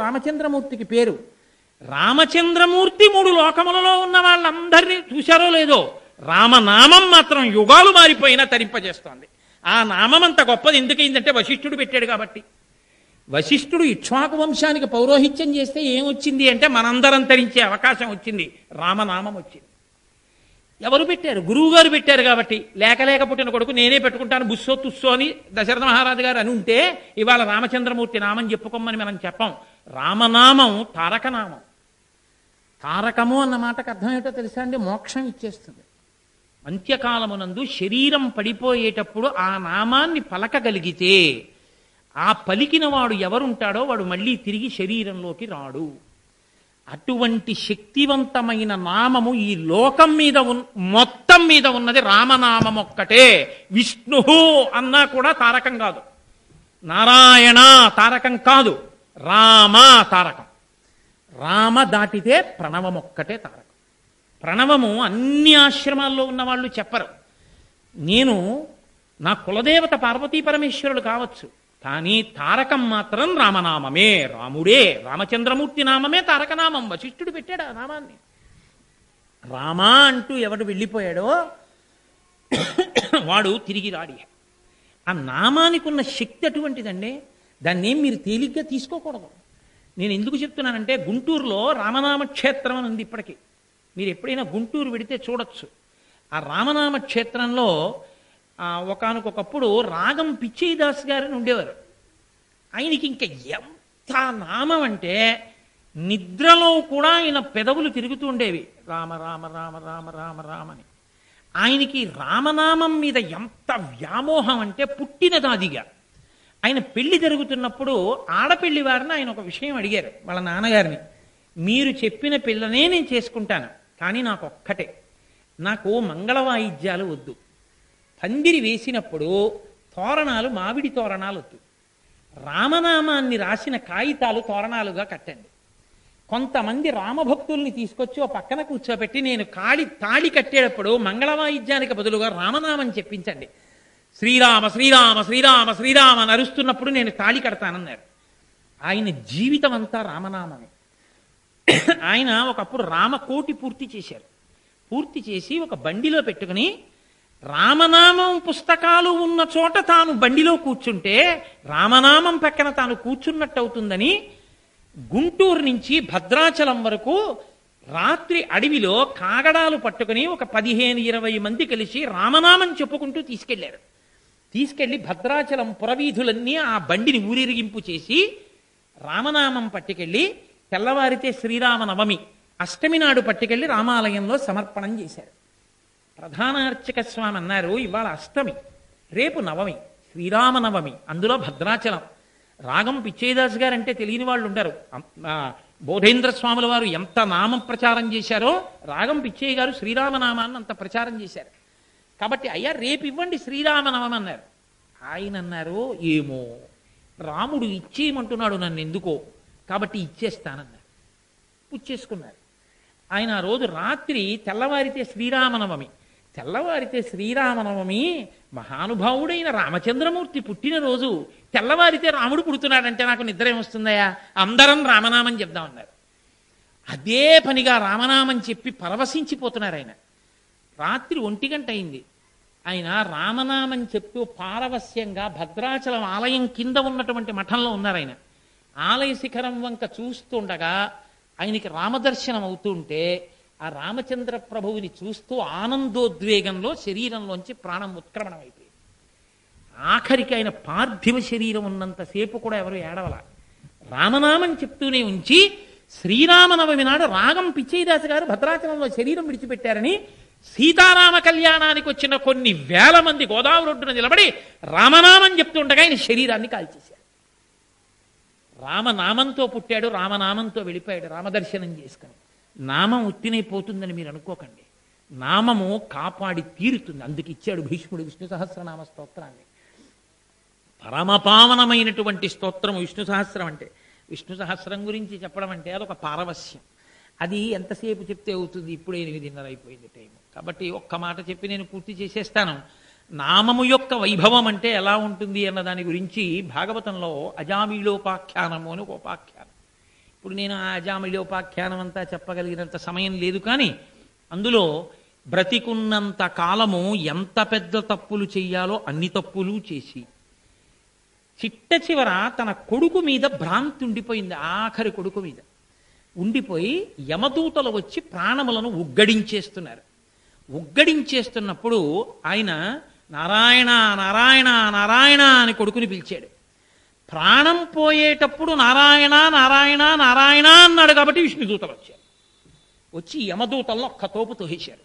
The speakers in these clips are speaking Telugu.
రామచంద్రమూర్తికి పేరు. రామచంద్రమూర్తి 3 లోకములలో ఉన్న వాళ్ళందరినీ చూశారో లేదో, రామనామం మాత్రం యుగాలు మారిపోయినా తరింపజేస్తోంది. ఆ నామం అంత గొప్పది ఎందుకైందంటే వశిష్ఠుడు పెట్టాడు కాబట్టి. వశిష్ఠుడు ఇక్ష్వాకు వంశానికి పౌరోహిత్యం చేస్తే ఏమొచ్చింది అంటే మనందరం తరించే అవకాశం వచ్చింది, రామనామం వచ్చింది. ఎవరు పెట్టారు? గురువుగారు పెట్టారు కాబట్టి. లేక పుట్టిన కొడుకు నేనే పెట్టుకుంటాను బుస్సో తుస్సో అని దశరథ మహారాజు గారు అని ఉంటే ఇవాళ రామచంద్రమూర్తి నామం చెప్పుకోమని మనం చెప్పం. రామనామం తారకనామం. తారకము అన్న మాటకు అర్థం ఏంటో తెలుసా అండి? మోక్షం ఇచ్చేస్తుంది. అంత్యకాలమునందు శరీరం పడిపోయేటప్పుడు ఆ నామాన్ని పలకగలిగితే ఆ పలికిన వాడు ఎవరుంటాడో వాడు మళ్ళీ తిరిగి శరీరంలోకి రాడు. అటువంటి శక్తివంతమైన నామము ఈ లోకం మీద మొత్తం మీద ఉన్నది రామనామం ఒక్కటే. విష్ణు అన్నా కూడా తారకం కాదు, నారాయణ తారకం కాదు, రామ తారకం. రామ దాటితే ప్రణవం ఒక్కటే తారకం. ప్రణవము అన్ని ఆశ్రమాల్లో ఉన్న వాళ్ళు చెప్పరు. నేను నా కులదేవత పార్వతీ పరమేశ్వరుడు కావచ్చు, కానీ తారకం మాత్రం రామనామమే, రాముడే. రామచంద్రమూర్తి నామమే తారకనామం. వశిష్ఠుడు పెట్టాడు ఆ నామాన్ని. రామా అంటూ ఎవడు వెళ్ళిపోయాడో వాడు తిరిగి రాడి. ఆ నామానికి ఉన్న శక్తి అటువంటిదండి. దాన్ని ఏం మీరు తేలిగ్గా తీసుకోకూడదు. నేను ఎందుకు చెప్తున్నానంటే గుంటూరులో రామనామ క్షేత్రం అని ఉంది ఇప్పటికీ. మీరు ఎప్పుడైనా గుంటూరు వెడితే చూడొచ్చు. ఆ రామనామ క్షేత్రంలో ఒకానొకప్పుడు రాగం పిచ్చయ్యదాస్ గారని ఉండేవారు. ఆయనకి ఇంకా ఎంత నామం అంటే నిద్రలో కూడా ఆయన పెదవులు తిరుగుతూ ఉండేవి, రామ రామ రామ రామ రామ రామ అని. ఆయనకి రామనామం మీద ఎంత వ్యామోహం అంటే పుట్టినదాదిగా. ఆయన పెళ్లి జరుగుతున్నప్పుడు ఆడపెళ్లి వారిని ఆయన ఒక విషయం అడిగారు వాళ్ళ నాన్నగారిని. మీరు చెప్పిన పిల్లనే నేను చేసుకుంటాను, కానీ నాకు ఒక్కటే, నాకు మంగళ వాయిద్యాలు వద్దు. పందిరి వేసినప్పుడు తోరణాలు మామిడి తోరణాలు వద్దు. రామనామాన్ని రాసిన కాగితాలు తోరణాలుగా కట్టండి. కొంతమంది రామభక్తుల్ని తీసుకొచ్చి ఓ పక్కన కూర్చోబెట్టి నేను తాళి కట్టేటప్పుడు మంగళ వాయిద్యానికి బదులుగా రామనామం చెప్పించండి. శ్రీరామ శ్రీరామ శ్రీరామ శ్రీరామ అని అరుస్తున్నప్పుడు నేను తాళి కడతానన్నారు. ఆయన జీవితం అంతా రామనామమే. ఆయన ఒకప్పుడు రామకోటి పూర్తి చేశారు. పూర్తి చేసి ఒక బండిలో పెట్టుకుని రామనామం పుస్తకాలు ఉన్న చోట తాను బండిలో కూర్చుంటే రామనామం పక్కన తాను కూర్చున్నట్టు అవుతుందని గుంటూరు నుంచి భద్రాచలం వరకు రాత్రి అడవిలో కాగడాలు పట్టుకుని ఒక 15-20 మంది కలిసి రామనామం చెప్పుకుంటూ తీసుకెళ్లారు. తీసుకెళ్లి భద్రాచలం పురవీధులన్నీ ఆ బండిని ఊరేగింపు చేసి రామనామం పట్టుకెళ్ళి తెల్లవారితే శ్రీరామనవమి అష్టమి నాడు పట్టుకెళ్ళి రామాలయంలో సమర్పణం చేశారు. ప్రధాన అర్చక స్వామి అన్నారు, ఇవాళ అష్టమి, రేపు నవమి, శ్రీరామనవమి, అందులో భద్రాచలం. రాగం పిచ్చయ్యదాస్ గారు అంటే తెలియని వాళ్ళు ఉంటారు. బోధేంద్ర స్వాముల వారు ఎంత నామం ప్రచారం చేశారో రాగం పిచ్చయ్య గారు శ్రీరామనామాన్ని అంత ప్రచారం చేశారు. కాబట్టి అయ్యా రేపు ఇవ్వండి శ్రీరామనవమి అన్నారు. ఆయన అన్నారు, ఏమో రాముడు ఇచ్చేయమంటున్నాడు నన్ను ఎందుకో, కాబట్టి ఇచ్చేస్తానన్నారు. పుచ్చేసుకున్నారు. ఆయన ఆ రోజు రాత్రి తెల్లవారితే శ్రీరామనవమి, తెల్లవారితే శ్రీరామనవమి మహానుభావుడైన రామచంద్రమూర్తి పుట్టినరోజు, తెల్లవారితే రాముడు పుడుతున్నాడంటే నాకు నిద్ర ఏమొస్తుందయా, అందరం రామనామం చెప్దామన్నారు. అదే పనిగా రామనామం చెప్పి పరవశించిపోతున్నారు ఆయన. రాత్రి 1 గంట అయింది. ఆయన రామనామం చెప్తూ పారవస్యంగా భద్రాచలం ఆలయం కింద ఉన్నటువంటి మఠంలో ఉన్నారు. ఆయన ఆలయ శిఖరం వంక చూస్తుండగా ఆయనకి రామదర్శనం అవుతుంటే ఆ రామచంద్ర ప్రభువుని చూస్తూ ఆనందోద్వేగంలో శరీరంలోంచి ప్రాణం ఉత్క్రమణం అయిపోయింది. ఆఖరికి ఆయన పార్థివ శరీరం ఉన్నంతసేపు కూడా ఎవరు ఏడవల. రామనామం చెప్తూనే ఉంచి శ్రీరామనవమి నాడు రాగం పిచ్చయ్యదాస్ గారు భద్రాచలంలో శరీరం విడిచిపెట్టారని సీతారామ కళ్యాణానికి వచ్చిన కొన్ని వేల మంది గోదావరి ఒడ్డున నిలబడి రామనామం చెప్తుండగా ఆయన శరీరాన్ని కాల్చేశారు. రామనామంతో పుట్టాడు, రామనామంతో వెళ్ళిపోయాడు రామదర్శనం చేసుకుని. నామం ఉత్తినైపోతుందని మీరు అనుకోకండి. నామము కాపాడి తీరుతుంది. అందుకు ఇచ్చాడు భీష్ముడు విష్ణు సహస్రనామ స్తోత్రాన్ని. పరమపావనమైనటువంటి స్తోత్రము విష్ణు సహస్రం అంటే. విష్ణు సహస్రం గురించి చెప్పడం అంటే అదొక పారవస్యం. అది ఎంతసేపు చెప్తే అవుతుంది? ఇప్పుడే 8:30 అయిపోయింది టైం. కాబట్టి ఒక్క మాట చెప్పి నేను పూర్తి చేసేస్తాను. నామము యొక్క వైభవం అంటే ఎలా ఉంటుంది అన్న దాని గురించి భాగవతంలో అజామీళోపాఖ్యానము అని ఒక ఉపాఖ్యానం. ఇప్పుడు నేను ఆ అజామిళోపాఖ్యానం అంతా చెప్పగలిగినంత సమయం లేదు, కానీ అందులో బ్రతికున్నంత కాలము ఎంత పెద్ద తప్పులు చెయ్యాలో అన్ని తప్పులు చేసి చిట్ట చివర తన కొడుకు మీద భ్రాంతి ఉండిపోయింది. ఆఖరి కొడుకు మీద ఉండిపోయి యమదూతలు వచ్చి ప్రాణములను ఉగ్గడించేస్తున్నారు. ఉగ్గడించేస్తున్నప్పుడు ఆయన నారాయణ నారాయణ నారాయణ అని కొడుకుని పిలిచాడు. ప్రాణం పోయేటప్పుడు నారాయణ నారాయణ నారాయణ అన్నాడు కాబట్టి విష్ణుదూతలు వచ్చారు. వచ్చి యమదూతలను ఒక్క తోపు తోసేశారు.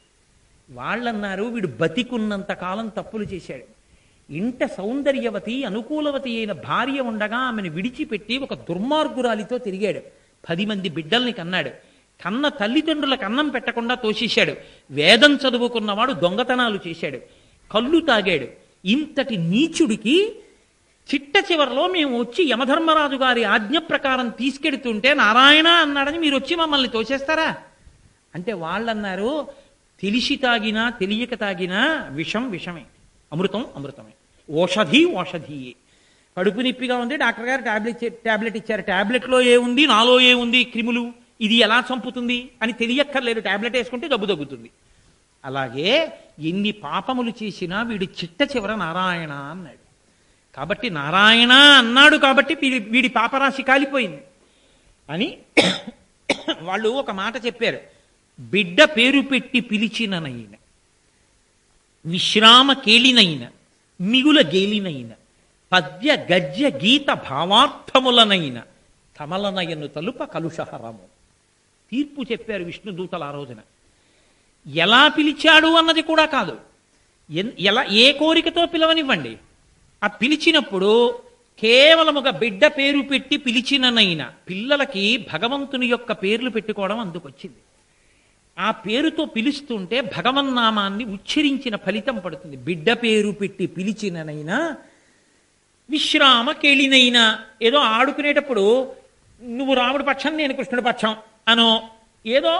వాళ్ళన్నారు వీడు బతికున్నంత కాలం తప్పులు చేశాడు. ఇంట సౌందర్యవతి అనుకూలవతి అయిన భార్య ఉండగా ఆమెను విడిచిపెట్టి ఒక దుర్మార్గురాలితో తిరిగాడు. 10 మంది బిడ్డల్ని కన్నాడు. కన్న తల్లిదండ్రులకు అన్నం పెట్టకుండా తోసేశాడు. వేదం చదువుకున్నవాడు దొంగతనాలు చేశాడు, కళ్ళు తాగాడు. ఇంతటి నీచుడికి చిట్ట చివరిలో మేము వచ్చి యమధర్మరాజు గారి ఆజ్ఞ ప్రకారం తీసుకెడుతుంటే నారాయణ అన్నాడని మీరు వచ్చి మమ్మల్ని తోసేస్తారా అంటే వాళ్ళన్నారు, తెలిసి తాగినా తెలియక తాగినా విషం విషమే, అమృతం అమృతమే, ఓషధి ఓషధియే. కడుపు నొప్పిగా ఉంది, డాక్టర్ గారు టాబ్లెట్ ఇచ్చారు. టాబ్లెట్లో ఏముంది, నాలో ఏముంది, క్రిములు, ఇది ఎలా చంపుతుంది అని తెలియక్కర్లేదు. టాబ్లెట్ వేసుకుంటే జబ్బు తగ్గుతుంది. అలాగే ఎన్ని పాపములు చేసినా వీడు చిట్ట చివర నారాయణ అన్నాడు. కాబట్టి నారాయణ అన్నాడు కాబట్టి వీడి పాపరాశి కాలిపోయింది అని వాళ్ళు ఒక మాట చెప్పారు. బిడ్డ పేరు పెట్టి పిలిచిననైన, విశ్రామ కేళినైన, మిగుల గేలినైన, పద్య గద్య గీత భావార్థములనైన కమలనయను తలుప కలుషహరము. తీర్పు చెప్పారు విష్ణుదూతలు ఆ రోజున. ఎలా పిలిచాడు అన్నది కూడా కాదు, ఎలా ఏ కోరికతో పిలవనివ్వండి. ఆ పిలిచినప్పుడు కేవలముగా బిడ్డ పేరు పెట్టి పిలిచిననైనా, పిల్లలకి భగవంతుని యొక్క పేర్లు పెట్టుకోవడం అందుకొచ్చింది. ఆ పేరుతో పిలుస్తుంటే భగవన్నామాన్ని ఉచ్చరించిన ఫలితం పడుతుంది. బిడ్డ పేరు పెట్టి పిలిచిననైనా, విశ్రామ కేళినైనా, ఏదో ఆడుకునేటప్పుడు నువ్వు రాముడి పక్షం నేను కృష్ణుడి పక్షం అనో, ఏదో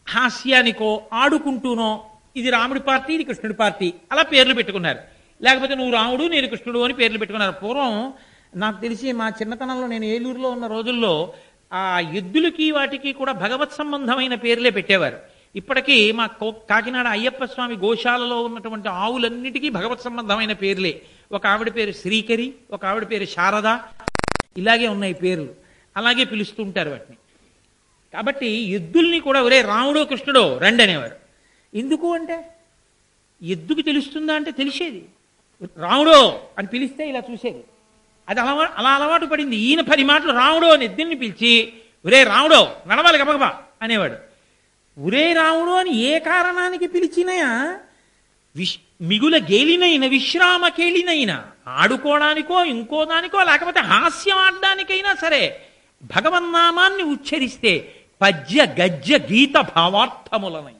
హాస్యానికో ఆడుకుంటూనో ఇది రాముడి పార్టీ ఇది కృష్ణుడి పార్టీ అలా పేర్లు పెట్టుకున్నారు. లేకపోతే నువ్వు రాముడు నేను కృష్ణుడు అని పేర్లు పెట్టుకున్నారు. పూర్వం నాకు తెలిసి మా చిన్నతనంలో నేను ఏలూరులో ఉన్న రోజుల్లో ఆ ఎద్దులకి వాటికి కూడా భగవత్ సంబంధమైన పేర్లే పెట్టేవారు. ఇప్పటికీ మా కాకినాడ అయ్యప్ప స్వామి గోశాలలో ఉన్నటువంటి ఆవులన్నిటికీ భగవత్ సంబంధమైన పేర్లే. ఒక ఆవిడ పేరు శ్రీకరి, ఒక ఆవిడ పేరు శారద, ఇలాగే ఉన్నాయి పేర్లు. అలాగే పిలుస్తుంటారు వాటిని. కాబట్టి ఎద్దుల్ని కూడా ఒరే రాముడో కృష్ణుడో రండి అనేవారు. ఎందుకు అంటే ఎద్దుకు తెలుస్తుందా అంటే తెలిసేది. రాముడో అని పిలిస్తే ఇలా చూసేది. అది అలా అలవాటు పడింది. ఈయన 10 మాటలు రాముడో అని ఎద్దుల్ని పిలిచి ఒరే రాముడో నడవాలి గబగబా అనేవాడు. ఒరే రాముడు అని ఏ కారణానికి పిలిచినా మిగుల గేలినైన, విశ్రామ కేళినైనా, ఆడుకోవడానికో ఇంకో దానికో లేకపోతే హాస్యం ఆడడానికైనా సరే భగవన్నామాన్ని ఉచ్చరిస్తే పద్య గద్య గీత భావార్థములనైన.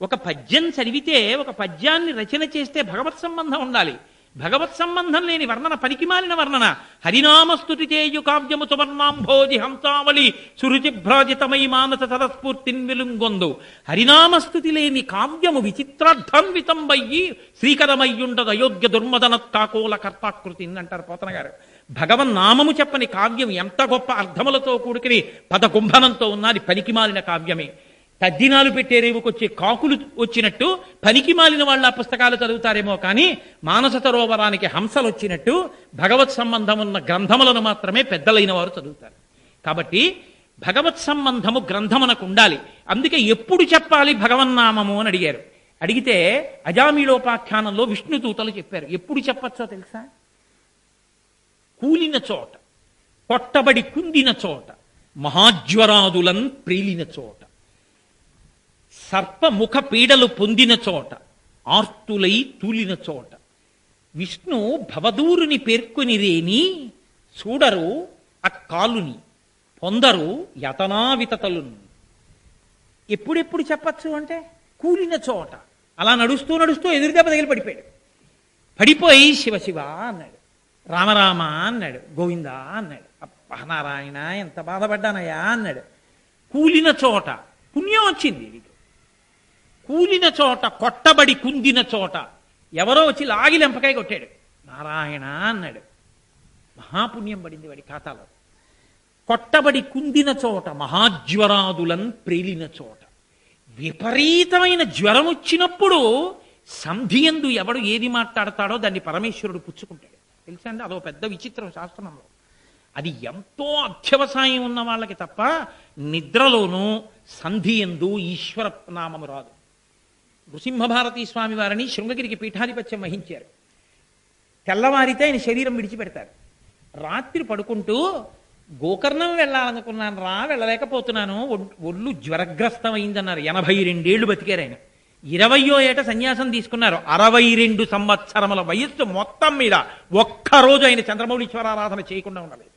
ఒక పద్యం చదివితే, ఒక పద్యాన్ని రచన చేస్తే భగవత్ సంబంధం ఉండాలి. భగవత్ సంబంధం లేని వర్ణన పనికిమాలిన వర్ణన. హరినామస్తుతి చేయు కావ్యము సువర్ణాంభోజి హంసావళి సురుచిభ్రాజితమై మానస సరస్ఫూర్తిన్ వెలుంగొందు. హరినామస్తుతి లేని కావ్యము విచిత్రార్థాన్వితంబయ్యి శ్రీకరమయ్యుండదు అయోగ్య దుర్మదనత్ కాకోల కర్తాకృతి అంటారు పోతన గారు. భగవన్నామము చెప్పని కావ్యం ఎంత గొప్ప అర్థములతో కూడుకుని పదకుంభనంతో ఉన్నది పనికిమాలిన కావ్యమే. తద్దినాలు పెట్టే రేవుకొచ్చే కాకులు వచ్చినట్టు పనికి మాలిన వాళ్ళ పుస్తకాలు చదువుతారేమో కానీ మానస సరోవరానికి హంసలు వచ్చినట్టు భగవత్ సంబంధం ఉన్న గ్రంథములను మాత్రమే పెద్దలైన వారు చదువుతారు. కాబట్టి భగవత్ సంబంధము గ్రంథమునకు ఉండాలి. అందుకే ఎప్పుడు చెప్పాలి భగవన్నామము అని అడిగారు. అడిగితే అజామిళోపాఖ్యానంలో విష్ణుదూతలు చెప్పారు. ఎప్పుడు చెప్పచ్చో తెలుసా? కూలిన చోట, కొట్టబడి కుందిన చోట, మహాజ్వరాదులన్ ప్రీలిన చోట, సర్పముఖ పీడలు పొందిన చోట, ఆర్తులై తూలిన చోట, విష్ణు భవదూరుని పేర్కొని రేని చూడరు అక్కాలుని పొందరు యతనావితతలును. ఎప్పుడెప్పుడు చెప్పచ్చు అంటే కూలిన చోట. అలా నడుస్తూ నడుస్తూ ఎదురుదెబ్బ తగిలి పడిపోయాడు. పడిపోయి శివ శివ అన్నాడు, రామరామ అన్నాడు, గోవిందా అన్నాడు. అబ్బా నారాయణ ఎంత బాధపడ్డానయ్యా అన్నాడు. కూలిన చోట పుణ్యం వచ్చింది. కూలిన చోట, కొట్టబడి కుందిన చోట ఎవరో వచ్చి లాగి లెంపకాయ కొట్టాడు. నారాయణ అన్నాడు. మహాపుణ్యం పడింది వాడి ఖాతాలో. కొట్టబడి కుందిన చోట మహాజ్వరాదులన్ ప్రేలిన చోట. విపరీతమైన జ్వరం వచ్చినప్పుడు సంధియందు ఎవడు ఏది మాట్లాడతాడో దాన్ని పరమేశ్వరుడు పుచ్చుకుంటాడు. తెలుసా అండి? అదో పెద్ద విచిత్రం శాస్త్రంలో. అది ఎంతో అత్యవసాయం ఉన్న వాళ్ళకి తప్ప నిద్రలోనూ సంధియందు ఈశ్వర నామము రాదు. నృసింహభారతీ స్వామి వారిని శృంగగిరికి పీఠాధిపత్యం వహించారు. తెల్లవారితే ఆయన శరీరం విడిచిపెడతారు. రాత్రి పడుకుంటూ గోకర్ణం వెళ్ళాలనుకున్నాను రా, వెళ్ళలేకపోతున్నాను, ఒళ్ళు జ్వరగ్రస్తమైందన్నారు. 82 ఏళ్ళు బతికారు ఆయన. 20వ ఏట సన్యాసం తీసుకున్నారు. 62 సంవత్సరముల వయస్సు మొత్తం మీద ఒక్కరోజు ఆయన చంద్రమౌళీశ్వరారాధన చేయకుండా ఉండలేదు.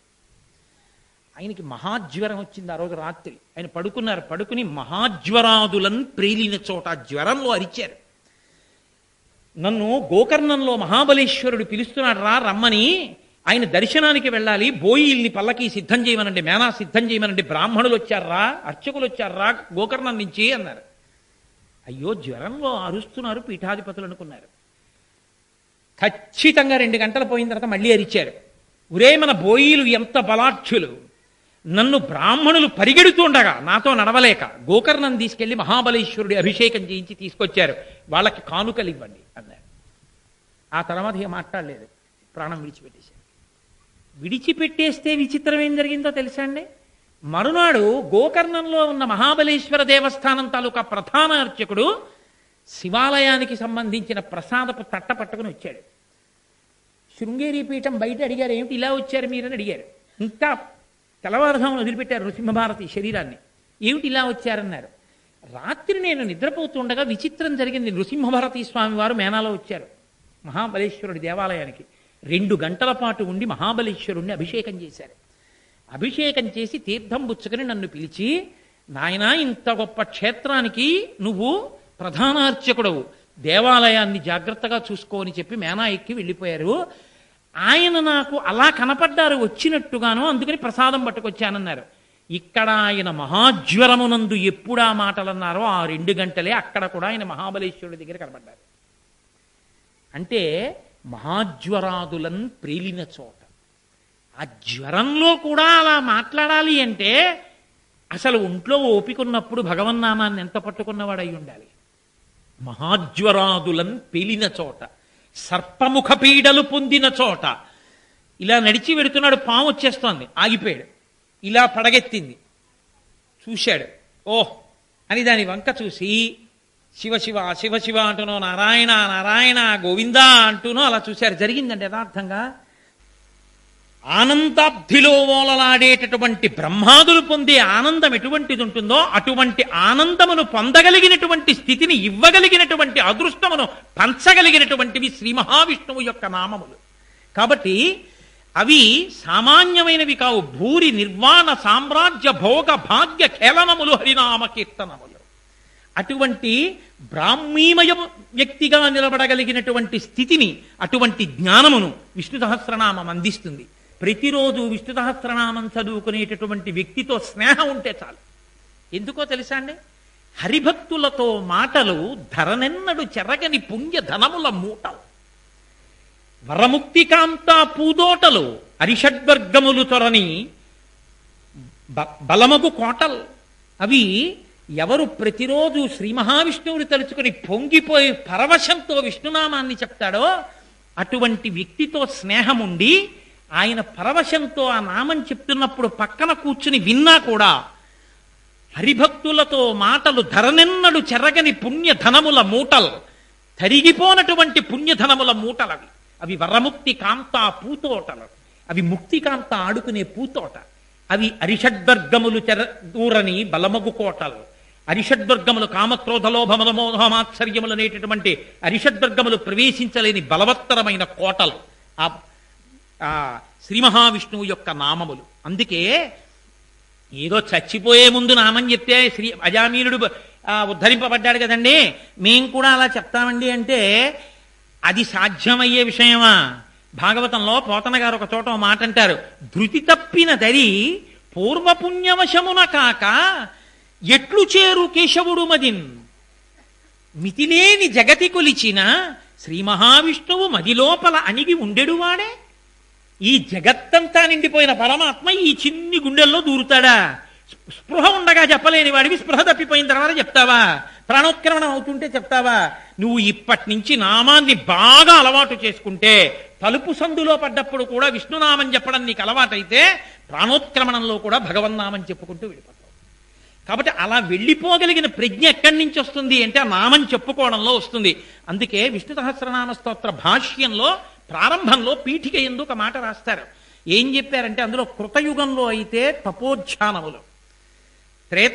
ఆయనకి మహాజ్వరం వచ్చింది ఆ రోజు రాత్రి. ఆయన పడుకున్నారు. పడుకుని మహాజ్వరాదులను ప్రేలిన చోట జ్వరంలో అరిచారు. నన్ను గోకర్ణంలో మహాబలేశ్వరుడు పిలుస్తున్నాడు రా, రమ్మని. ఆయన దర్శనానికి వెళ్ళాలి, బోయిల్ని పల్లకి సిద్ధం చేయమనండి, మేనా సిద్ధం చేయమనండి, బ్రాహ్మణులు వచ్చారా, అర్చకులు వచ్చారా గోకర్ణం నుంచి అన్నారు. అయ్యో, జ్వరంలో అరుస్తున్నారు పీఠాధిపతులు అనుకున్నారు. ఖచ్చితంగా 2 గంటలు పోయిన తర్వాత మళ్ళీ అరిచారు. ఒరే, మన బోయిలు ఎంత బలాఢ్యులు, నన్ను బ్రాహ్మణులు పరిగెడుతుండగా నాతో నడవలేక గోకర్ణం తీసుకెళ్లి మహాబలేశ్వరుడి అభిషేకం చేయించి తీసుకొచ్చారు, వాళ్ళకి కానుకలు ఇవ్వండి అన్నారు. ఆ తర్వాత ఏం మాట్లాడలేదు, ప్రాణం విడిచిపెట్టేశారు. విడిచిపెట్టేస్తే విచిత్రం ఏం జరిగిందో తెలుసా అండి? మరునాడు గోకర్ణంలో ఉన్న మహాబలేశ్వర దేవస్థానం తాలూకా ప్రధాన అర్చకుడు శివాలయానికి సంబంధించిన ప్రసాదపు తట్ట పట్టుకుని వచ్చాడు. శృంగేరి పీఠం బయట అడిగారు, ఏమిటి ఇలా వచ్చారు మీరని అడిగారు. ఇంకా తెల్లవారుధామును వదిలిపెట్టారు నృసింహభారతి శరీరాన్ని. ఏమిటి ఇలా వచ్చారన్నారు. రాత్రి నేను నిద్రపోతుండగా విచిత్రం జరిగింది. నృసింహభారతి స్వామి వారు మేనాలో వచ్చారు మహాబలేశ్వరుడి దేవాలయానికి. 2 గంటల పాటు ఉండి మహాబలేశ్వరుణ్ణి అభిషేకం చేశారు. అభిషేకం చేసి తీర్థం పుచ్చుకొని నన్ను పిలిచి, నాయనా, ఇంత గొప్ప క్షేత్రానికి నువ్వు ప్రధానార్చకుడవు, దేవాలయాన్ని జాగ్రత్తగా చూసుకోని చెప్పి మేనా ఎక్కి వెళ్ళిపోయారు. ఆయన నాకు అలా కనపడ్డారు వచ్చినట్టుగాను, అందుకని ప్రసాదం పట్టుకొచ్చానన్నారు. ఇక్కడ ఆయన మహాజ్వరమునందు ఎప్పుడు ఆ మాటలన్నారో ఆ 2 గంటలే అక్కడ కూడా ఆయన మహాబలేశ్వరుడి దగ్గర కనపడ్డారు. అంటే మహాజ్వరాదులను ప్రేలిన చోట. ఆ జ్వరంలో కూడా అలా మాట్లాడాలి అంటే అసలు ఒంట్లో ఓపికన్నప్పుడు భగవన్నామాన్ని ఎంత పట్టుకున్నవాడు అయి ఉండాలి. మహాజ్వరాదులను పేలిన చోట, సర్పముఖ పీడలు పొందిన చోట. ఇలా నడిచి వెడుతున్నాడు, పాము వచ్చేస్తోంది, ఆగిపోయాడు. ఇలా పడగెత్తింది, చూశాడు. ఓహ్ అని దాని వంక చూసి శివ శివ శివ శివ అంటూనో, నారాయణ నారాయణ గోవిందా అంటూనో అలా చూశారు. జరిగిందండి యథార్థంగా. ఆనందాబ్ధిలో ఓలలాడేటటువంటి బ్రహ్మాదులు పొందే ఆనందం ఎటువంటిది ఉంటుందో అటువంటి ఆనందమును పొందగలిగినటువంటి స్థితిని ఇవ్వగలిగినటువంటి అదృష్టమును పంచగలిగినటువంటివి శ్రీ మహావిష్ణువు యొక్క నామములు. కాబట్టి అవి సామాన్యమైనవి కావు. భూరి నిర్వాణ సామ్రాజ్య భోగ భాగ్య ఖేళనములు హరినామ కీర్తనములు. అటువంటి బ్రాహ్మీమయ వ్యక్తిగా నిలబడగలిగినటువంటి స్థితిని, అటువంటి జ్ఞానమును విష్ణు సహస్రనామం అందిస్తుంది. ప్రతిరోజు విష్ణు సహస్రనామం చదువుకునేటటువంటి వ్యక్తితో స్నేహం ఉంటే చాలు. ఎందుకో తెలుసా అండి? హరిభక్తులతో మాటలు ధరనెన్నడు చెరగని పుణ్య ధనముల మూటలు, వరముక్తికాంత పూదోటలు, అరిషడ్వర్గములు తొరని బలమగు కోటలు. అవి ఎవరు ప్రతిరోజు శ్రీ మహావిష్ణువుని తలుచుకుని పొంగిపోయి పరవశంతో విష్ణునామాన్ని చెప్తాడో అటువంటి వ్యక్తితో స్నేహం ఉండి ఆయన పరవశంతో ఆ నామం చెప్తున్నప్పుడు పక్కన కూర్చుని విన్నా కూడా హరిభక్తులతో మాటలు ధరనెన్నడు చెరగని పుణ్యధనముల మూటలు, తరిగిపోనటువంటి పుణ్యధనముల మూటలవి. అవి వరముక్తి కాంత పూతోటలు, అవి ముక్తికాంత ఆడుకునే పూతోట. అవి అరిషడ్వర్గములు దూరని బలమగు కోటలు. అరిషడ్వర్గములు కామక్రోధలోభమదమోహమాత్సర్యములు అనేటటువంటి అరిషడ్వర్గములు ప్రవేశించలేని బలవత్తరమైన కోటలు ఆ శ్రీ మహావిష్ణువు యొక్క నామములు. అందుకే ఏదో చచ్చిపోయే ముందు నామం చెప్తే శ్రీ అజామీనుడు ఉద్ధరింపబడ్డాడు కదండి, మేం కూడా అలా చెప్తామండి అంటే అది సాధ్యమయ్యే విషయమా? భాగవతంలో పోతన గారు ఒక చోట మాట అంటారు, ధృతి తప్పిన దరి పూర్వపుణ్యవశమున కాక ఎట్లు చేరు కేశవుడు మదిన్. మితిలేని జగతి కొలిచిన శ్రీ మహావిష్ణువు మదిలోపల అణిగి ఉండెడువాడే. ఈ జగత్తంతా నిండిపోయిన పరమాత్మ ఈ చిన్ని గుండెల్లో దూరుతాడా? స్పృహ ఉండగా చెప్పలేని వాడివి స్పృహ తప్పిపోయిన తర్వాత చెప్తావా? ప్రాణోత్క్రమణం అవుతుంటే చెప్తావా? నువ్వు ఇప్పటి నుంచి నామాన్ని బాగా అలవాటు చేసుకుంటే తలుపు సందులో పడ్డప్పుడు కూడా విష్ణునామం చెప్పడం నీకు అలవాటైతే ప్రాణోత్క్రమణంలో కూడా భగవన్నామం చెప్పుకుంటూ వెళ్ళిపోతావు. కాబట్టి అలా వెళ్ళిపోగలిగిన ప్రజ్ఞ ఎక్కడి నుంచి వస్తుంది అంటే ఆ నామం చెప్పుకోవడంలో వస్తుంది. అందుకే విష్ణు సహస్రనామ స్తోత్ర భాష్యంలో ప్రారంభంలో పీఠిక యందు ఒక మాట రాస్తారు. ఏం చెప్పారంటే అందులో కృతయుగంలో అయితే తపోధ్యానములు, త్రేత